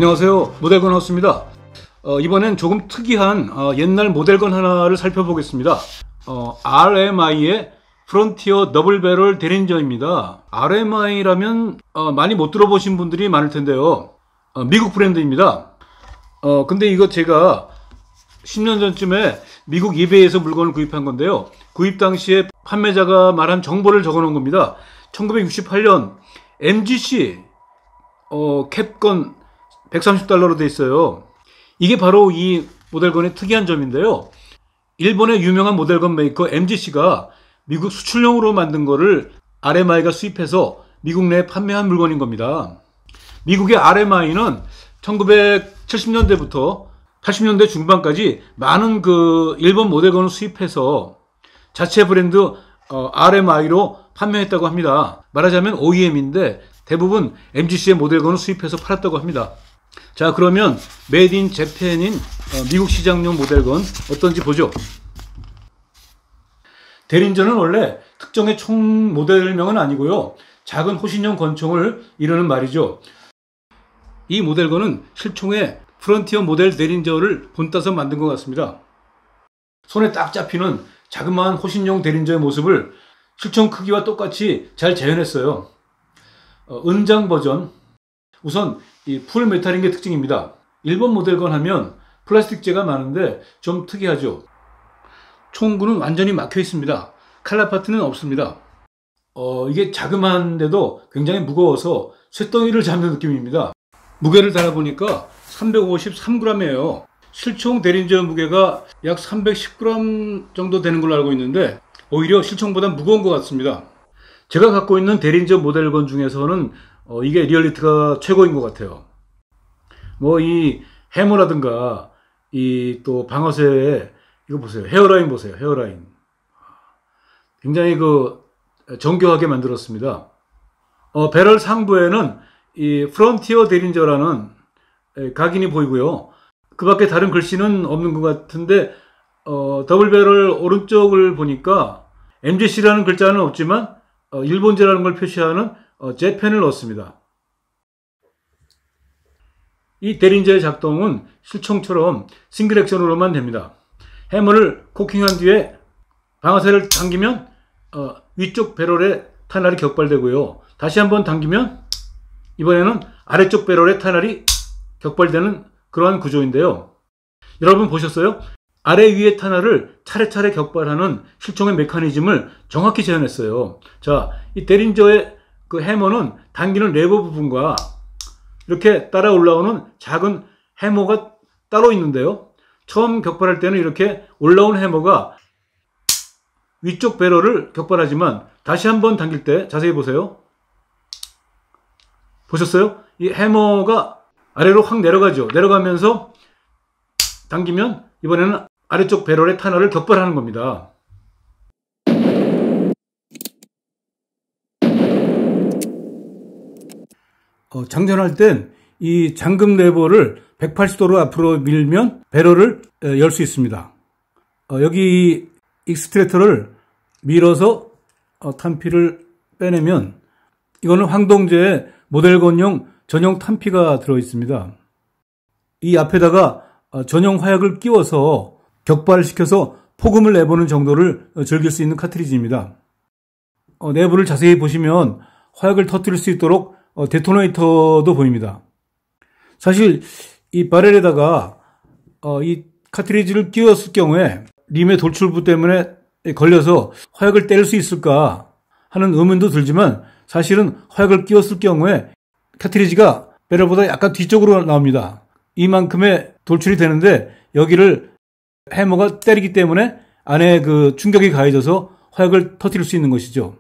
안녕하세요, 모델건 하우스입니다. 이번엔 조금 특이한 옛날 모델건 하나를 살펴보겠습니다. RMI의 프론티어 더블 배럴 대린저입니다. RMI라면 많이 못 들어보신 분들이 많을 텐데요. 미국 브랜드입니다. 근데 이거 제가 10년 전쯤에 미국 이베이에서 물건을 구입한 건데요. 구입 당시에 판매자가 말한 정보를 적어 놓은 겁니다. 1968년 MGC 캡건 $130로 돼 있어요. 이게 바로 이 모델건의 특이한 점인데요. 일본의 유명한 모델건 메이커 MGC가 미국 수출용으로 만든 거를 RMI가 수입해서 미국 내에 판매한 물건인 겁니다. 미국의 RMI는 1970년대부터 80년대 중반까지 많은 일본 모델건을 수입해서 자체 브랜드 RMI로 판매했다고 합니다. 말하자면 OEM인데 대부분 MGC의 모델건을 수입해서 팔았다고 합니다. 자, 그러면 메이드 인 재팬인 미국 시장용 모델건 어떤지 보죠. 대린저는 원래 특정의 총 모델명은 아니고요. 작은 호신용 권총을 이르는 말이죠. 이 모델건은 실총의 프론티어 모델 대린저를 본따서 만든 것 같습니다. 손에 딱 잡히는 자그마한 호신용 대린저의 모습을 실총 크기와 똑같이 잘 재현했어요. 은장 버전. 우선 이 풀 메탈인 게 특징입니다. 일본 모델건 하면 플라스틱재가 많은데 좀 특이하죠. 총구는 완전히 막혀 있습니다. 칼라 파트는 없습니다. 이게 자그마한데도 굉장히 무거워서 쇳덩이를 잡는 느낌입니다. 무게를 달아보니까 353g이에요. 실총 대린저 무게가 약 310g 정도 되는 걸로 알고 있는데 오히려 실총보다 무거운 것 같습니다. 제가 갖고 있는 대린저 모델건 중에서는 이게 리얼리티가 최고인 것 같아요. 이 해머라든가 이 또 방어쇠에 이거 보세요. 헤어라인 보세요. 헤어라인. 굉장히 정교하게 만들었습니다. 배럴 상부에는 이 프론티어 대린저라는 각인이 보이고요. 그 밖에 다른 글씨는 없는 것 같은데 더블 배럴 오른쪽을 보니까 MGC라는 글자는 없지만 일본제라는 걸 표시하는 재팬을 넣었습니다. 이 대린저의 작동은 실총처럼 싱글 액션으로만 됩니다. 해머를 코킹한 뒤에 방아쇠를 당기면 위쪽 배럴에 탄알이 격발되고요. 다시 한번 당기면 이번에는 아래쪽 배럴에 탄알이 격발되는 그러한 구조인데요. 여러분 보셨어요? 아래 위의 탄알을 차례차례 격발하는 실총의 메커니즘을 정확히 재현했어요. 자, 이 대린저의 해머는 당기는 레버 부분과 이렇게 따라 올라오는 작은 해머가 따로 있는데요. 처음 격발할 때는 이렇게 올라온 해머가 위쪽 배럴을 격발하지만 다시 한번 당길 때 자세히 보세요. 보셨어요? 이 해머가 아래로 확 내려가죠. 내려가면서 당기면 이번에는 아래쪽 배럴의 탄알을 격발하는 겁니다. 장전할 땐 이 잠금 레버를 180도로 앞으로 밀면 배럴을 열 수 있습니다. 여기 익스트랙터를 밀어서 탄피를 빼내면 이거는 황동재의 모델건용 전용 탄피가 들어있습니다. 이 앞에다가 전용 화약을 끼워서 격발시켜서 폭음을 내보는 정도를 즐길 수 있는 카트리지입니다. 내부를 자세히 보시면 화약을 터뜨릴 수 있도록 데토네이터도 보입니다. 사실 이 바렐에다가 이 카트리지를 끼웠을 경우에 림의 돌출부 때문에 걸려서 화약을 때릴 수 있을까 하는 의문도 들지만 사실은 화약을 끼웠을 경우에 카트리지가 배럴보다 약간 뒤쪽으로 나옵니다. 이만큼의 돌출이 되는데 여기를 해머가 때리기 때문에 안에 충격이 가해져서 화약을 터뜨릴 수 있는 것이죠.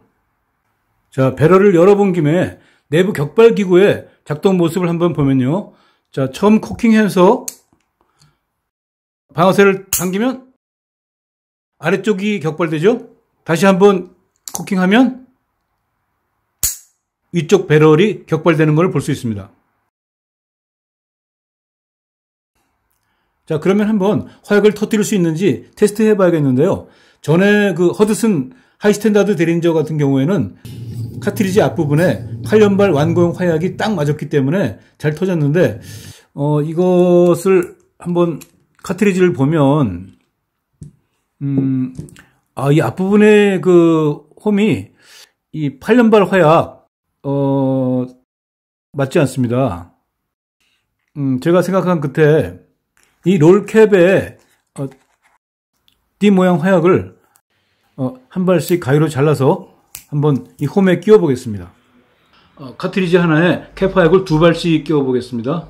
자, 배럴을 열어본 김에 내부 격발 기구의 작동 모습을 한번 보면요. 자, 처음 코킹해서 방아쇠를 당기면 아래쪽이 격발되죠. 다시 한번 코킹하면 위쪽 배럴이 격발되는 걸 볼 수 있습니다. 자, 그러면 한번 화약을 터뜨릴 수 있는지 테스트 해봐야겠는데요. 전에 허드슨 하이스탠다드 대린저 같은 경우에는 카트리지 앞부분에 8연발 완고용 화약이 딱 맞았기 때문에 잘 터졌는데 이것을 한번 카트리지를 보면, 이 앞부분에 그 홈이 이 8년발 화약, 맞지 않습니다. 제가 생각한 끝에 이 롤캡에 D 모양 화약을 한 발씩 가위로 잘라서 한번 이 홈에 끼워 보겠습니다. 카트리지 하나에 캡 화약을 2발씩 끼워 보겠습니다.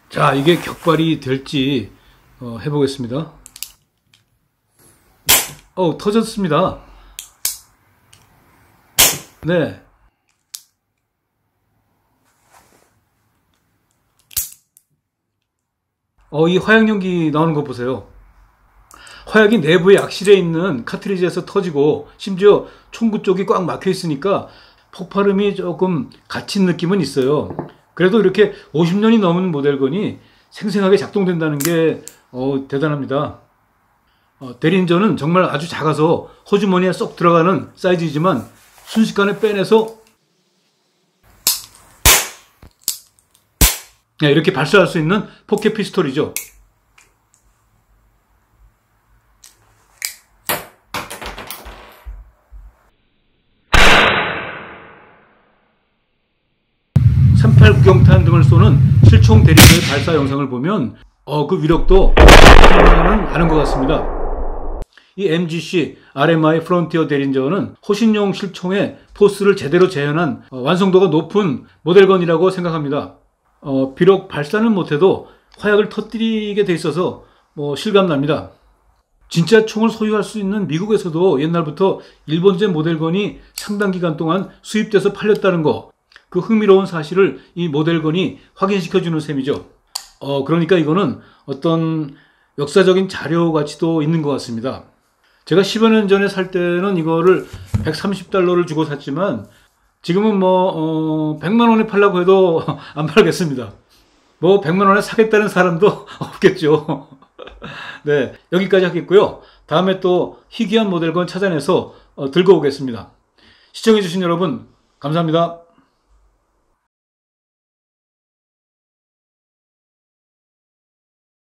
자, 이게 격발이 될지 해보겠습니다. 터졌습니다. 네. 이 화약 연기 나오는 거 보세요. 화약이 내부에 악실에 있는 카트리지에서 터지고 심지어 총구 쪽이 꽉 막혀 있으니까 폭발음이 조금 갇힌 느낌은 있어요. 그래도 이렇게 50년이 넘은 모델건이 생생하게 작동된다는 게 대단합니다. 대리인전은 정말 아주 작아서 호주머니에 쏙 들어가는 사이즈이지만 순식간에 빼내서 이렇게 발사할 수 있는 포켓 피스톨이죠. .38 구경탄 등을 쏘는 실총 대리인의 발사 영상을 보면 그 위력도 장난은 아는 것 같습니다. 이 MGC RMI 프론티어 대리인저는 호신용 실총의 포스를 제대로 재현한 완성도가 높은 모델건이라고 생각합니다. 비록 발사는 못해도 화약을 터뜨리게 돼 있어서 실감납니다. 진짜 총을 소유할 수 있는 미국에서도 옛날부터 일본제 모델건이 상당 기간 동안 수입돼서 팔렸다는 거, 그 흥미로운 사실을 이 모델건이 확인시켜주는 셈이죠. 그러니까 이거는 어떤 역사적인 자료 가치도 있는 것 같습니다. 제가 10여 년 전에 살 때는 이거를 $130를 주고 샀지만 지금은 100만 원에 팔라고 해도 안 팔겠습니다. 100만 원에 사겠다는 사람도 없겠죠. 네, 여기까지 하겠고요. 다음에 또 희귀한 모델건 찾아내서 들고 오겠습니다. 시청해주신 여러분 감사합니다.